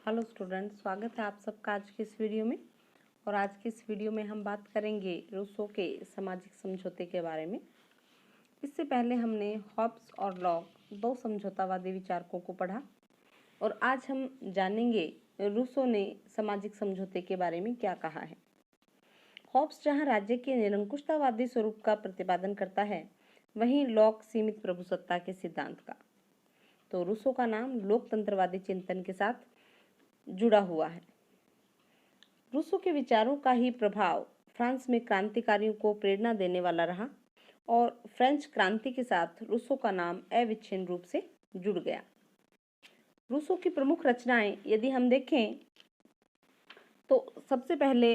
Hello student, स्वागत है आप सबका आज के इस वीडियो में। और आज के इस वीडियो में हम बात करेंगे रूसो के सामाजिक समझौते के बारे में। इससे पहले हमने हॉब्स और लॉक दो समझौतावादी विचारकों को पढ़ा और आज हम जानेंगे रूसो ने सामाजिक समझौते के बारे में क्या कहा है। हॉब्स जहाँ राज्य के निरंकुशतावादी स्वरूप का प्रतिपादन करता है, वहीं लॉक सीमित प्रभुसत्ता के सिद्धांत का। तो रूसो का नाम लोकतंत्रवादी चिंतन के साथ जुड़ा हुआ है। रूसो के विचारों का ही प्रभाव फ्रांस में क्रांतिकारियों को प्रेरणा देने वाला रहा और फ्रेंच क्रांति के साथ रूसो का नाम अविच्छिन्न रूप से जुड़ गया। रूसो की प्रमुख रचनाएं यदि हम देखें तो सबसे पहले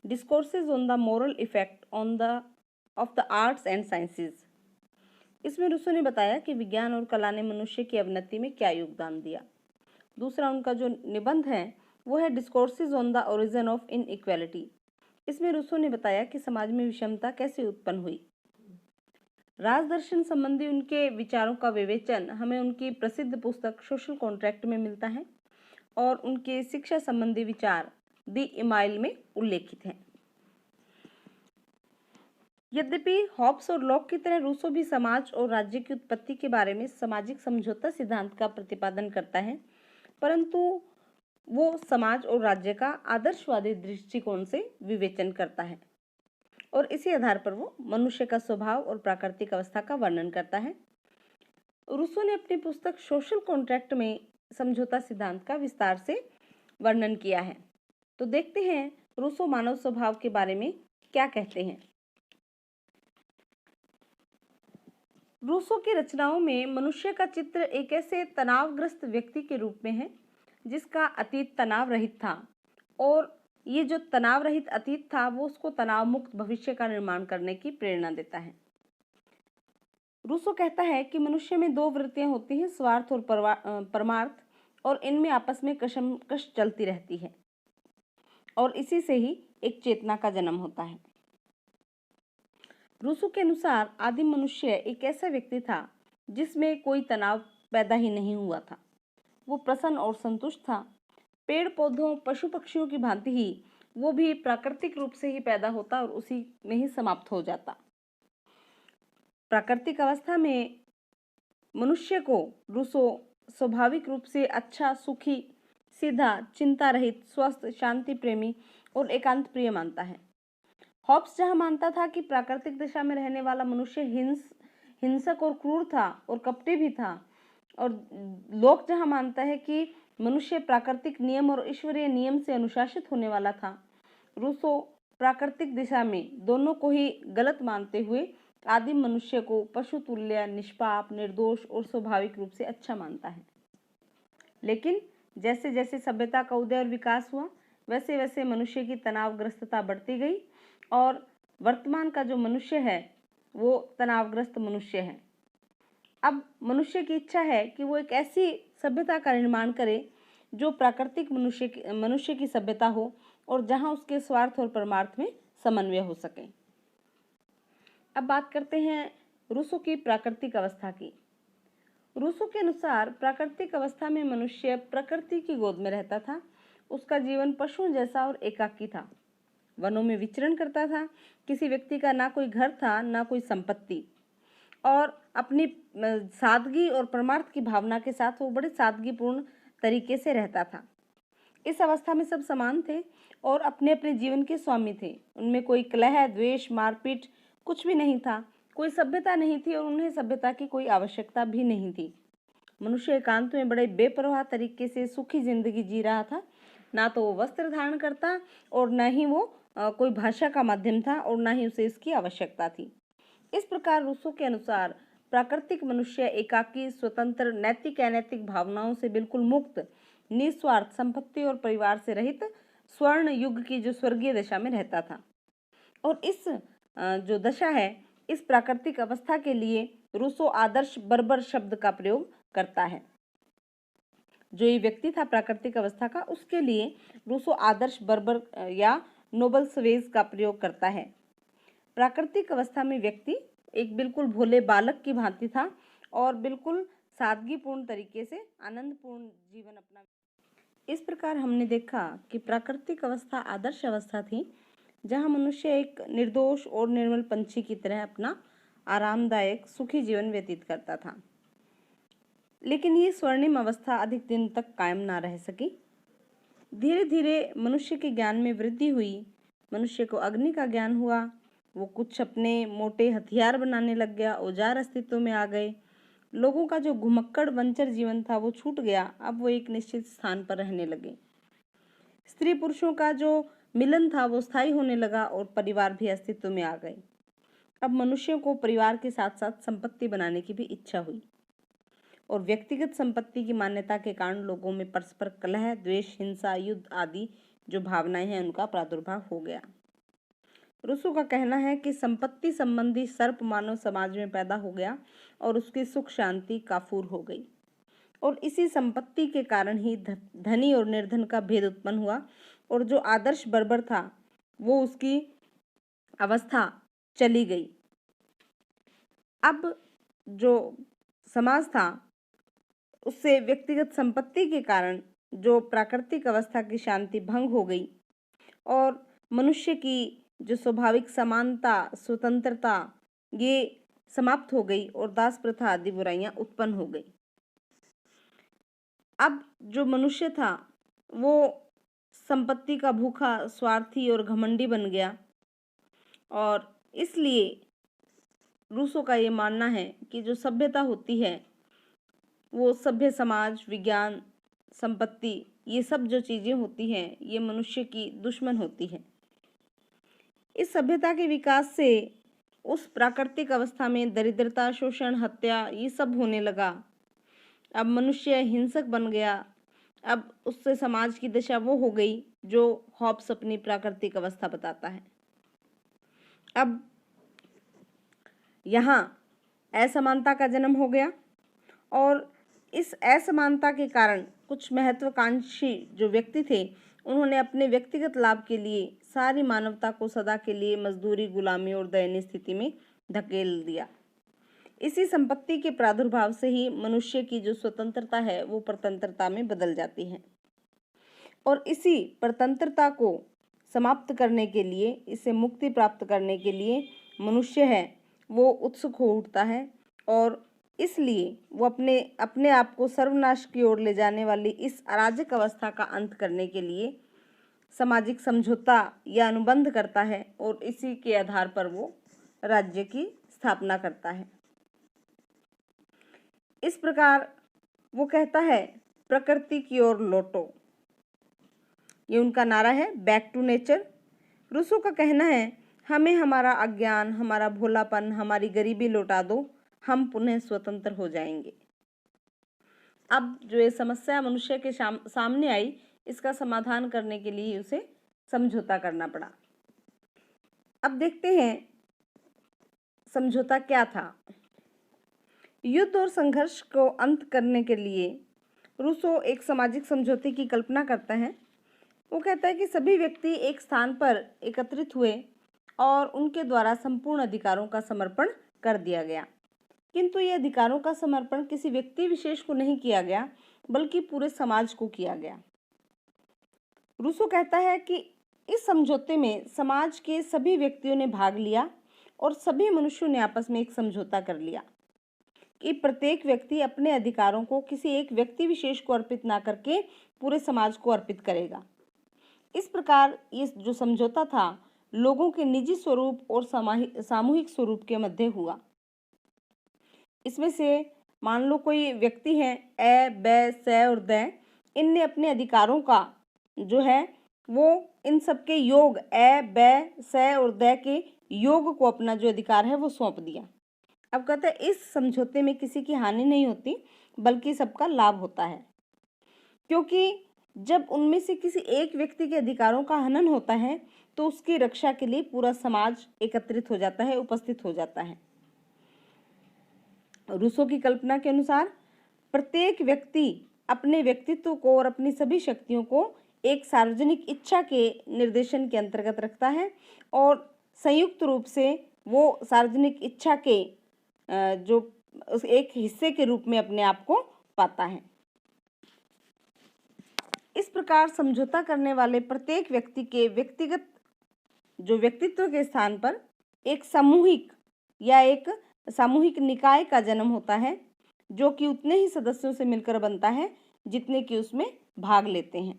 discourses on the moral effect of the arts and sciences. इसमें रूसो ने बताया कि विज्ञान और कला ने मनुष्य की अवनति में क्या योगदान दिया। दूसरा उनका जो निबंध है वो है discourses on the origin of inequality. इसमें रूसो ने बताया कि समाज में विषमता कैसे उत्पन्न हुई। राजदर्शन संबंधी उनके विचारों का विवेचन हमें उनकी प्रसिद्ध पुस्तक सोशल कॉन्ट्रैक्ट में मिलता है और उनके शिक्षा संबंधी विचार द इमाइल में उल्लेखित हैं। यद्यपि हॉब्स और लॉक की तरह रूसो भी समाज और राज्य की उत्पत्ति के बारे में सामाजिक समझौता सिद्धांत का प्रतिपादन करता है, परंतु वो समाज और राज्य का आदर्शवादी दृष्टिकोण से विवेचन करता है और इसी आधार पर वो मनुष्य का स्वभाव और प्राकृतिक अवस्था का वर्णन करता है। रूसो ने अपनी पुस्तक सोशल कॉन्ट्रैक्ट में समझौता सिद्धांत का विस्तार से वर्णन किया है। तो देखते हैं रूसो मानव स्वभाव के बारे में क्या कहते हैं। रूसो की रचनाओं में मनुष्य का चित्र एक ऐसे तनावग्रस्त व्यक्ति के रूप में है जिसका अतीत तनाव रहित था और ये जो तनाव रहित अतीत था वो उसको तनाव मुक्त भविष्य का निर्माण करने की प्रेरणा देता है। रूसो कहता है कि मनुष्य में दो वृत्तियां होती हैं, स्वार्थ और परमार्थ, और इनमें आपस में कशमकश चलती रहती है और इसी से ही एक चेतना का जन्म होता है। रूसो के अनुसार आदिम मनुष्य एक ऐसा व्यक्ति था जिसमें कोई तनाव पैदा ही नहीं हुआ था। वो प्रसन्न और संतुष्ट था। पेड़ पौधों पशु पक्षियों की भांति ही वो भी प्राकृतिक रूप से ही पैदा होता और उसी में ही समाप्त हो जाता। प्राकृतिक अवस्था में मनुष्य को रूसो स्वाभाविक रूप से अच्छा, सुखी, सीधा, चिंता रहित, स्वस्थ, शांति प्रेमी और एकांत प्रिय मानता है। हॉब्स जहाँ मानता था कि प्राकृतिक दिशा में रहने वाला मनुष्य हिंसक और क्रूर था और कपटी भी था, और लोक जहाँ मानता है कि मनुष्य प्राकृतिक नियम और ईश्वरीय नियम से अनुशासित होने वाला था, रूसो प्राकृतिक दिशा में दोनों को ही गलत मानते हुए आदिम मनुष्य को पशु तुल्य, निष्पाप, निर्दोष और स्वाभाविक रूप से अच्छा मानता है। लेकिन जैसे जैसे सभ्यता का उदय और विकास हुआ, वैसे वैसे मनुष्य की तनावग्रस्तता बढ़ती गई और वर्तमान का जो मनुष्य है वो तनावग्रस्त मनुष्य है। अब मनुष्य की इच्छा है कि वो एक ऐसी सभ्यता का निर्माण करे जो प्राकृतिक मनुष्य की सभ्यता हो और जहां उसके स्वार्थ और परमार्थ में समन्वय हो सके। अब बात करते हैं रूसो की प्राकृतिक अवस्था की। रूसो के अनुसार प्राकृतिक अवस्था में मनुष्य प्रकृति की गोद में रहता था। उसका जीवन पशुओं जैसा और एकाकी था। वनों में विचरण करता था। किसी व्यक्ति का ना कोई घर था ना कोई संपत्ति, और अपनी सादगी और परमार्थ की भावना के साथ वो बड़े सादगीपूर्ण तरीके से रहता था। इस अवस्था में सब समान थे और अपने अपने जीवन के स्वामी थे। उनमें कोई कलह, द्वेष, मारपीट कुछ भी नहीं था। कोई सभ्यता नहीं थी और उन्हें सभ्यता की कोई आवश्यकता भी नहीं थी। मनुष्य एकांत में बड़े बेपरवाह तरीके से सुखी जिंदगी जी रहा था। ना तो वो वस्त्र धारण करता और न ही वो कोई भाषा का माध्यम था और ना ही उसे इसकी आवश्यकता थी। इस प्रकार रूसो के अनुसार प्राकृतिक मनुष्य एकाकी, स्वतंत्र, नैतिक अनैतिक भावनाओं से बिल्कुल मुक्त, निस्वार्थ, संपत्ति और परिवार से रहित स्वर्ण युग की जो स्वर्गीय दशा में रहता था। और इस जो दशा है, इस प्राकृतिक अवस्था के लिए रूसो आदर्श बर्बर शब्द का प्रयोग करता है। जो ये व्यक्ति था प्राकृतिक अवस्था का, उसके लिए रूसो आदर्श बर्बर या नोबल सवेज का प्रयोग करता है। प्राकृतिक अवस्था में व्यक्ति एक बिल्कुल भोले बालक की भांति था और बिल्कुल सादगीपूर्ण तरीके से आनंदपूर्ण जीवन अपना। इस प्रकार हमने देखा कि प्राकृतिक अवस्था आदर्श अवस्था थी, जहाँ मनुष्य एक निर्दोष और निर्मल पंछी की तरह अपना आरामदायक सुखी जीवन व्यतीत करता था। लेकिन ये स्वर्णिम अवस्था अधिक दिन तक कायम ना रह सकी। धीरे धीरे मनुष्य के ज्ञान में वृद्धि हुई। मनुष्य को अग्नि का ज्ञान हुआ। वो कुछ अपने मोटे हथियार बनाने लग गया। औजार अस्तित्व में आ गए। लोगों का जो घुमक्कड़ वंचर जीवन था वो छूट गया। अब वो एक निश्चित स्थान पर रहने लगे। स्त्री पुरुषों का जो मिलन था वो स्थायी होने लगा और परिवार भी अस्तित्व में आ गए। अब मनुष्यों को परिवार के साथ साथ संपत्ति बनाने की भी इच्छा हुई और व्यक्तिगत संपत्ति की मान्यता के कारण लोगों में परस्पर कलह, द्वेष, हिंसा, युद्ध आदि जो भावनाएं हैं उनका प्रादुर्भाव हो गया। रूसो का कहना है कि संपत्ति संबंधी सर्प मानव समाज में पैदा हो गया और उसकी सुख शांति काफूर हो गई और इसी संपत्ति के कारण ही धनी और निर्धन का भेद उत्पन्न हुआ और जो आदर्श बर्बर था वो उसकी अवस्था चली गई। अब जो समाज था उससे व्यक्तिगत संपत्ति के कारण जो प्राकृतिक अवस्था की शांति भंग हो गई और मनुष्य की जो स्वाभाविक समानता, स्वतंत्रता ये समाप्त हो गई और दास प्रथा आदि बुराइयां उत्पन्न हो गई। अब जो मनुष्य था वो संपत्ति का भूखा, स्वार्थी और घमंडी बन गया और इसलिए रूसो का ये मानना है कि जो सभ्यता होती है वो सभ्य समाज, विज्ञान, संपत्ति ये सब जो चीज़ें होती हैं ये मनुष्य की दुश्मन होती है। इस सभ्यता के विकास से उस प्राकृतिक अवस्था में दरिद्रता, शोषण, हत्या ये सब होने लगा। अब मनुष्य हिंसक बन गया। अब उससे समाज की दशा वो हो गई जो हॉब्स अपनी प्राकृतिक अवस्था बताता है। अब यहाँ असमानता का जन्म हो गया और इस असमानता के कारण कुछ महत्वाकांक्षी जो व्यक्ति थे उन्होंने अपने व्यक्तिगत लाभ के लिए सारी मानवता को सदा के लिए मजदूरी, गुलामी और दयनीय स्थिति में धकेल दिया। इसी संपत्ति के प्रादुर्भाव से ही मनुष्य की जो स्वतंत्रता है वो परतंत्रता में बदल जाती है और इसी परतंत्रता को समाप्त करने के लिए, इसे मुक्ति प्राप्त करने के लिए मनुष्य है वो उत्सुक हो उठता है और इसलिए वो अपने आप को सर्वनाश की ओर ले जाने वाली इस अराजक अवस्था का अंत करने के लिए सामाजिक समझौता या अनुबंध करता है और इसी के आधार पर वो राज्य की स्थापना करता है। इस प्रकार वो कहता है प्रकृति की ओर लौटो, ये उनका नारा है, बैक टू नेचर। रूसो का कहना है हमें हमारा अज्ञान, हमारा भोलापन, हमारी गरीबी लौटा दो, हम पुनः स्वतंत्र हो जाएंगे। अब जो ये समस्या मनुष्य के सामने आई इसका समाधान करने के लिए उसे समझौता करना पड़ा। अब देखते हैं समझौता क्या था। युद्ध और संघर्ष को अंत करने के लिए रूसो एक सामाजिक समझौते की कल्पना करता है। वो कहता है कि सभी व्यक्ति एक स्थान पर एकत्रित हुए और उनके द्वारा संपूर्ण अधिकारों का समर्पण कर दिया गया, किंतु ये अधिकारों का समर्पण किसी व्यक्ति विशेष को नहीं किया गया बल्कि पूरे समाज को किया गया। रूसो कहता है कि इस समझौते में समाज के सभी व्यक्तियों ने भाग लिया और सभी मनुष्यों ने आपस में एक समझौता कर लिया कि प्रत्येक व्यक्ति अपने अधिकारों को किसी एक व्यक्ति विशेष को अर्पित ना करके पूरे समाज को अर्पित करेगा। इस प्रकार ये जो समझौता था लोगों के निजी स्वरूप और सामूहिक स्वरूप के मध्य हुआ। इसमें से मान लो कोई व्यक्ति है ए, ब, स और द, इनने अपने अधिकारों का जो है वो इन सबके योग ए, ब, स और द के योग को अपना जो अधिकार है वो सौंप दिया। अब कहते हैं इस समझौते में किसी की हानि नहीं होती बल्कि सबका लाभ होता है, क्योंकि जब उनमें से किसी एक व्यक्ति के अधिकारों का हनन होता है तो उसकी रक्षा के लिए पूरा समाज एकत्रित हो जाता है, उपस्थित हो जाता है। रूसो की कल्पना के अनुसार प्रत्येक व्यक्ति अपने व्यक्तित्व को और अपनी सभी शक्तियों को एक सार्वजनिक इच्छा के निर्देशन के अंतर्गत रखता है और संयुक्त रूप से वो सार्वजनिक इच्छा के जो एक हिस्से के रूप में अपने आप को पाता है। इस प्रकार प्रकार समझौता करने वाले प्रत्येक व्यक्ति के व्यक्तिगत जो व्यक्तित्व के स्थान पर एक सामूहिक या एक सामूहिक निकाय का जन्म होता है, जो कि उतने ही सदस्यों से मिलकर बनता है जितने कि उसमें भाग लेते हैं।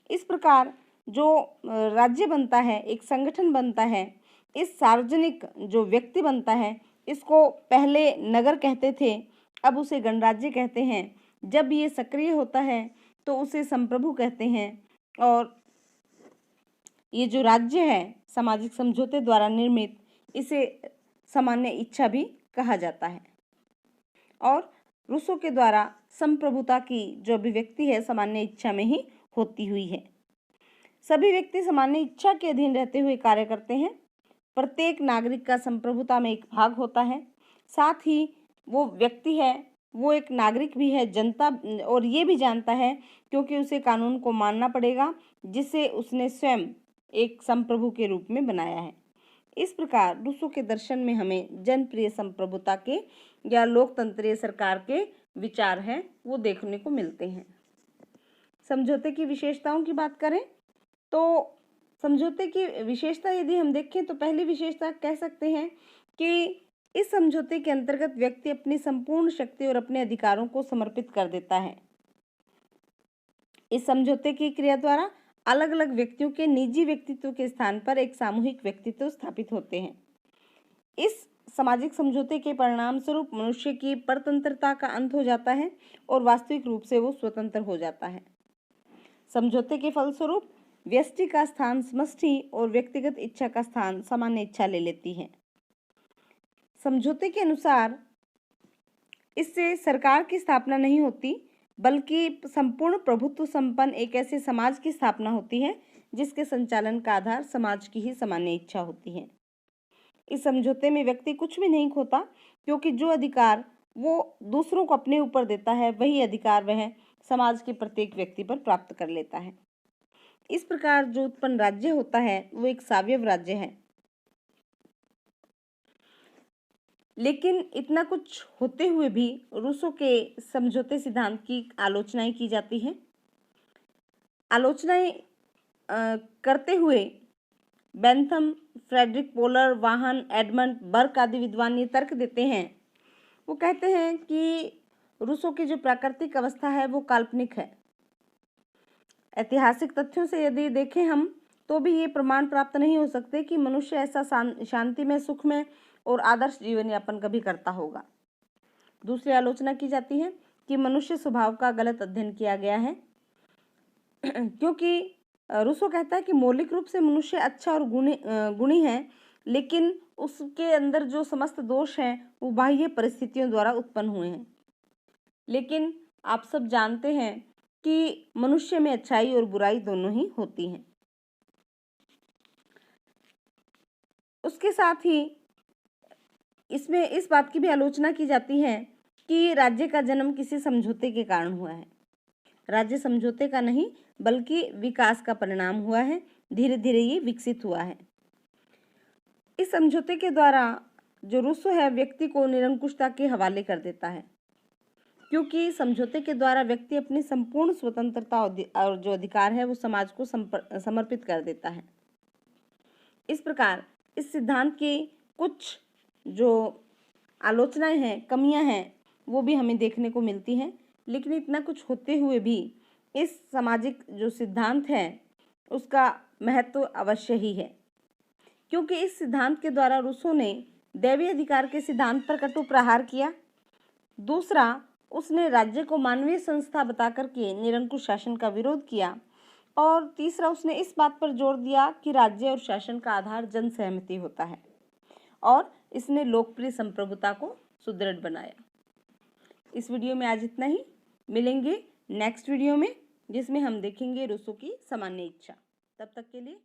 इस प्रकार जो राज्य बनता है, एक संगठन बनता है, इस सार्वजनिक जो व्यक्ति बनता है, इसको पहले नगर कहते थे, अब उसे गणराज्य कहते हैं। जब ये सक्रिय होता है तो उसे संप्रभु कहते हैं। और ये जो राज्य है सामाजिक समझौते द्वारा निर्मित, इसे सामान्य इच्छा भी कहा जाता है। और रूसो के द्वारा संप्रभुता की जो अभिव्यक्ति है सामान्य इच्छा में ही होती हुई है। सभी व्यक्ति सामान्य इच्छा के अधीन रहते हुए कार्य करते हैं। प्रत्येक नागरिक का संप्रभुता में एक भाग होता है। साथ ही वो व्यक्ति है, वो एक नागरिक भी है, जनता, और ये भी जानता है क्योंकि उसे कानून को मानना पड़ेगा जिसे उसने स्वयं एक संप्रभु के रूप में बनाया है। इस प्रकार रूसो के दर्शन में हमें जनप्रिय संप्रभुता के या लोकतंत्रीय सरकार के विचार हैं वो देखने को मिलते हैं। समझौते की विशेषताओं की बात करें तो समझौते की विशेषता यदि हम देखें तो पहली विशेषता कह सकते हैं कि इस समझौते के अंतर्गत व्यक्ति अपनी संपूर्ण शक्ति और अपने अधिकारों को समर्पित कर देता है। इस समझौते की क्रिया द्वारा अलग अलग व्यक्तियों के निजी व्यक्तित्व के स्थान पर एक सामूहिक व्यक्तित्व स्थापित होते हैं। इस सामाजिक समझौते के परिणाम स्वरूप मनुष्य की परतंत्रता का अंत हो जाता है और वास्तविक रूप से वो स्वतंत्र हो जाता है। समझौते के फलस्वरूप व्यष्टि का स्थान समष्टि और व्यक्तिगत इच्छा का स्थान सामान्य इच्छा ले लेती है। समझौते के अनुसार इससे सरकार की स्थापना नहीं होती, बल्कि संपूर्ण प्रभुत्व संपन्न एक ऐसे समाज की स्थापना होती है जिसके संचालन का आधार समाज की ही सामान्य इच्छा होती है। इस समझौते में व्यक्ति कुछ भी नहीं खोता, क्योंकि जो अधिकार वो दूसरों को अपने ऊपर देता है वही अधिकार वह समाज के प्रत्येक व्यक्ति पर प्राप्त कर लेता है। इस प्रकार जो उत्पन्न राज्य होता है वो एक सावयव राज्य है। लेकिन इतना कुछ होते हुए भी रूसो के समझौते सिद्धांत की आलोचनाएं की जाती हैं। आलोचनाएं करते हुए बेंथम, फ्रेडरिक पोलर, वाहन, एडमंड बर्क आदि विद्वान ये तर्क देते हैं। वो कहते हैं कि रूसो की जो प्राकृतिक अवस्था है वो काल्पनिक है। ऐतिहासिक तथ्यों से यदि देखें हम तो भी ये प्रमाण प्राप्त नहीं हो सकते कि मनुष्य ऐसा शांति में, सुख में और आदर्श जीवन यापन कभी करता होगा। दूसरी आलोचना की जाती है कि मनुष्य स्वभाव का गलत अध्ययन किया गया है, क्योंकि रूसो कहता है कि मौलिक रूप से मनुष्य अच्छा और गुणी है, लेकिन उसके अंदर जो समस्त दोष हैं वो बाह्य परिस्थितियों द्वारा उत्पन्न हुए हैं। लेकिन आप सब जानते हैं कि मनुष्य में अच्छाई और बुराई दोनों ही होती हैं। उसके साथ ही इसमें इस बात की भी आलोचना की जाती है कि राज्य का जन्म किसी समझौते के कारण हुआ है। राज्य समझौते का नहीं बल्कि विकास का परिणाम हुआ है। धीरे धीरे ये विकसित हुआ है। इस समझौते के द्वारा जो रूसो है व्यक्ति को निरंकुशता के हवाले कर देता है, क्योंकि समझौते के द्वारा व्यक्ति अपनी संपूर्ण स्वतंत्रता और जो अधिकार है वो समाज को समर्पित कर देता है। इस प्रकार इस सिद्धांत की कुछ जो आलोचनाएं हैं, कमियां हैं, वो भी हमें देखने को मिलती हैं। लेकिन इतना कुछ होते हुए भी इस सामाजिक जो सिद्धांत है उसका महत्व अवश्य ही है, क्योंकि इस सिद्धांत के द्वारा रूसो ने दैवीय अधिकार के सिद्धांत पर कटु प्रहार किया। दूसरा, उसने राज्य को मानवीय संस्था बताकर के निरंकुश शासन का विरोध किया। और तीसरा, उसने इस बात पर जोर दिया कि राज्य और शासन का आधार जन सहमति होता है, और इसने लोकप्रिय संप्रभुता को सुदृढ़ बनाया। इस वीडियो में आज इतना ही। मिलेंगे नेक्स्ट वीडियो में, जिसमें हम देखेंगे रूसो की सामान्य इच्छा। तब तक के लिए